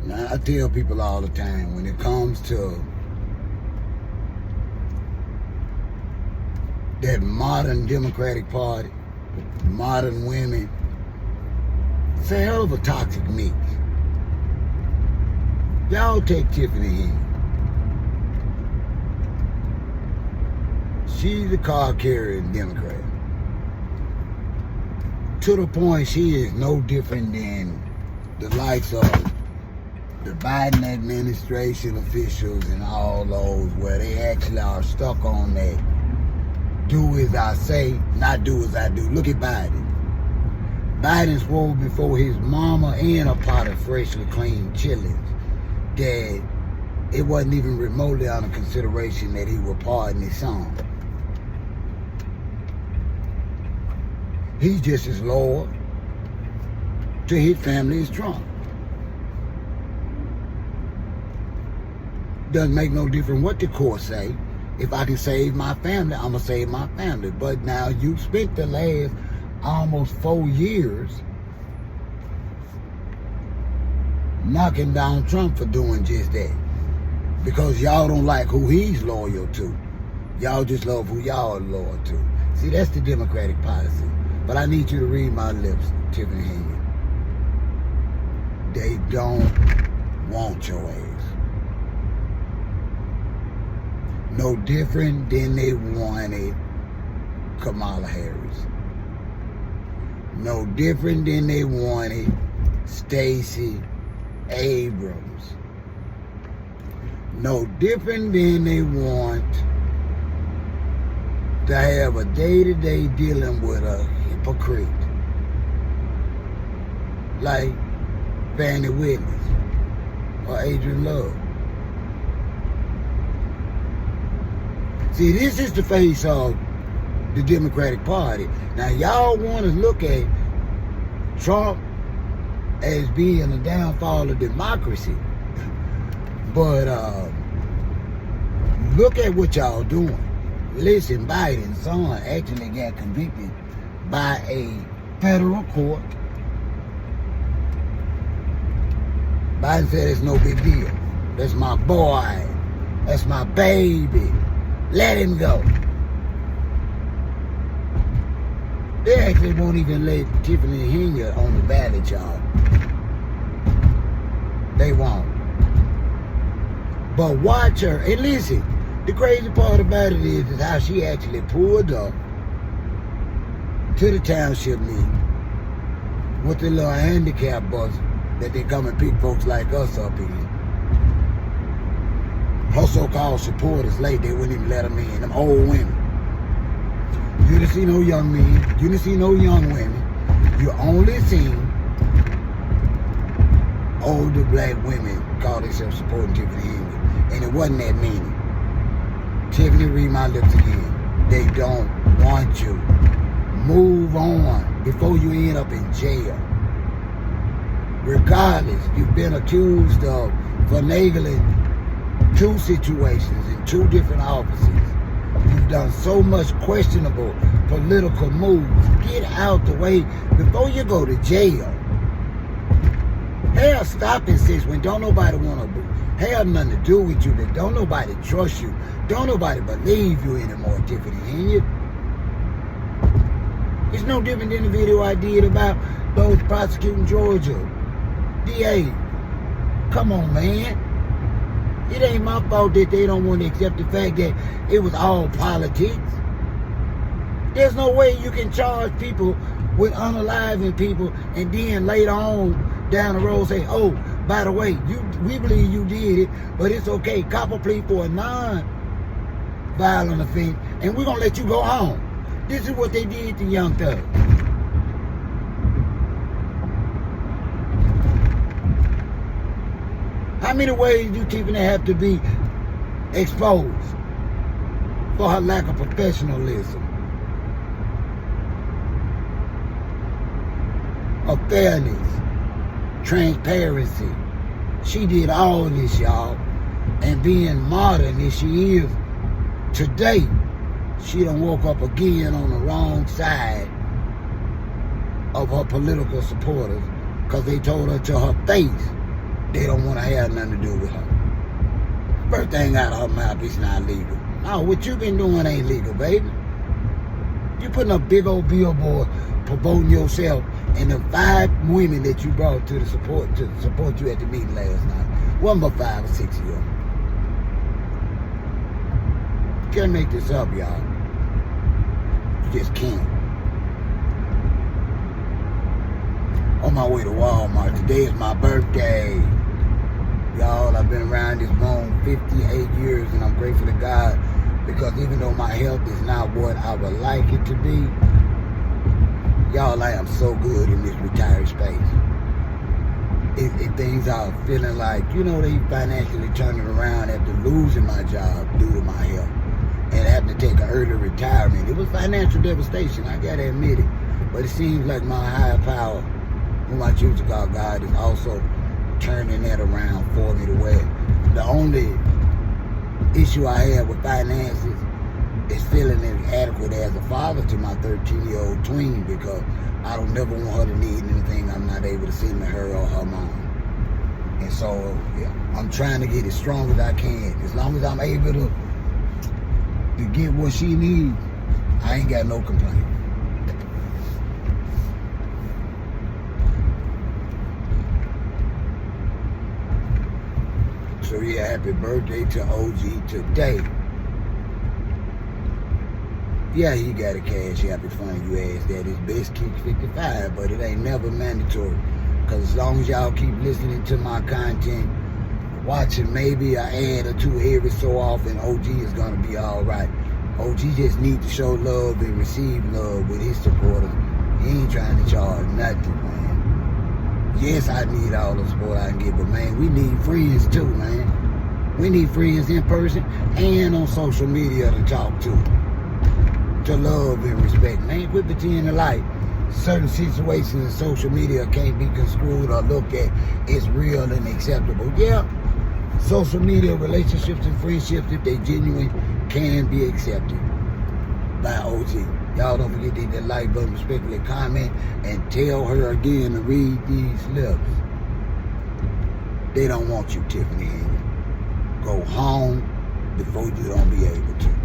Now, I tell people all the time, when it comes to that modern Democratic Party, modern women, it's a hell of a toxic mix. Y'all take Tiffany in. She's a card-carrying Democrat. To the point she is no different than the likes of the Biden administration officials and all those, where they actually are stuck on that do as I say, not do as I do. Look at Biden. Biden swore before his mama and a pot of freshly cleaned chitlins that it wasn't even remotely under consideration that he would pardon his son. He's just as loyal to his family as Trump. Doesn't make no difference what the court say. If I can save my family, I'm going to save my family. But now you spent the last almost 4 years knocking down Trump for doing just that. Because y'all don't like who he's loyal to. Y'all just love who y'all are loyal to. See, that's the Democratic policy. But I need you to read my lips, Tiffany Henyard. They don't want your ass. No different than they wanted Kamala Harris. No different than they wanted Stacey Abrams. No different than they want to have a day-to-day dealing with a hypocrite like Fannie Willis or Adrian Love. See, this is the face of the Democratic Party. Now, y'all want to look at Trump as being the downfall of democracy. But look at what y'all doing. Listen, Biden's son actually got convicted by a federal court. Biden said it's no big deal. That's my boy. That's my baby. Let him go. They actually won't even let Tiffany Henyard on the ballot, y'all. They won't. But watch her. And listen, the crazy part about it is how she actually pulled up to the township meeting with the little handicap bus that they come and pick folks like us up in. Her so-called supporters late, they wouldn't even let them in, them old women. You didn't see no young men, you didn't see no young women. You only seen older black women call themselves supporting Tiffany Henyard. And it wasn't that many. Tiffany, read my lips again. They don't want you. Move on before you end up in jail. Regardless, you've been accused of finagling 2 situations in 2 different offices. You've done so much questionable political moves. Get out the way before you go to jail. Hell, stop and sis when don't nobody want to have nothing to do with you, that don't nobody trust you, don't nobody believe you anymore, Tiffany Henyard. It's no different than the video I did about those prosecuting Georgia DA. Come on, man. It ain't my fault that they don't want to accept the fact that it was all politics. There's no way you can charge people with unaliving people and then later on down the road say, oh, by the way, we believe you did it, but it's okay. Cop a plea for a non-violent offense, and we're going to let you go home. This is what they did to Young Thug. How many ways do Tiffany have to be exposed for her lack of professionalism, of fairness, transparency? She did all this, y'all. And being modern as she is today, she done woke up again on the wrong side of her political supporters because they told her to her face they don't want to have nothing to do with her. First thing out of her mouth, it's not legal. No, what you been doing ain't legal, baby. You putting a big old billboard promoting yourself and the 5 women that you brought to support you at the meeting last night. One but 5 or 6 of them. Can't make this up, y'all. You just can't. On my way to Walmart. Today is my birthday. Y'all, I've been around this room 58 years and I'm grateful to God because even though my health is not what I would like it to be, y'all, I am so good in this retired space. Things are feeling like, you know, they financially turning around after losing my job due to my health and having to take an early retirement. It was financial devastation, I gotta admit it. But it seems like my higher power, whom I choose to call God, is also turning that around for me to where the only issue I have with finances is feeling inadequate as a father to my 13-year-old twin because I don't never want her to need anything I'm not able to send to her or her mom. And so yeah, I'm trying to get as strong as I can. As long as I'm able to get what she needs, I ain't got no complaint. So yeah, happy birthday to OG today. Yeah, he got a cash app. It's funny you asked that. It's best kick 55, but it ain't never mandatory. Because as long as y'all keep listening to my content, watching maybe an ad or 2 every so often, OG is going to be all right. OG just needs to show love and receive love with his supporters. He ain't trying to charge nothing, man. Yes, I need all the support I can get, but man, we need friends too, man. We need friends in person and on social media to talk to love and respect. Man, quit pretending like certain situations in social media can't be construed or looked at as real and acceptable. Yeah, social media relationships and friendships, if they genuine, can be accepted by OG. Y'all don't forget to hit that like button, respectfully comment, and tell her again to read these lips. They don't want you, Tiffany. Go home before you don't be able to.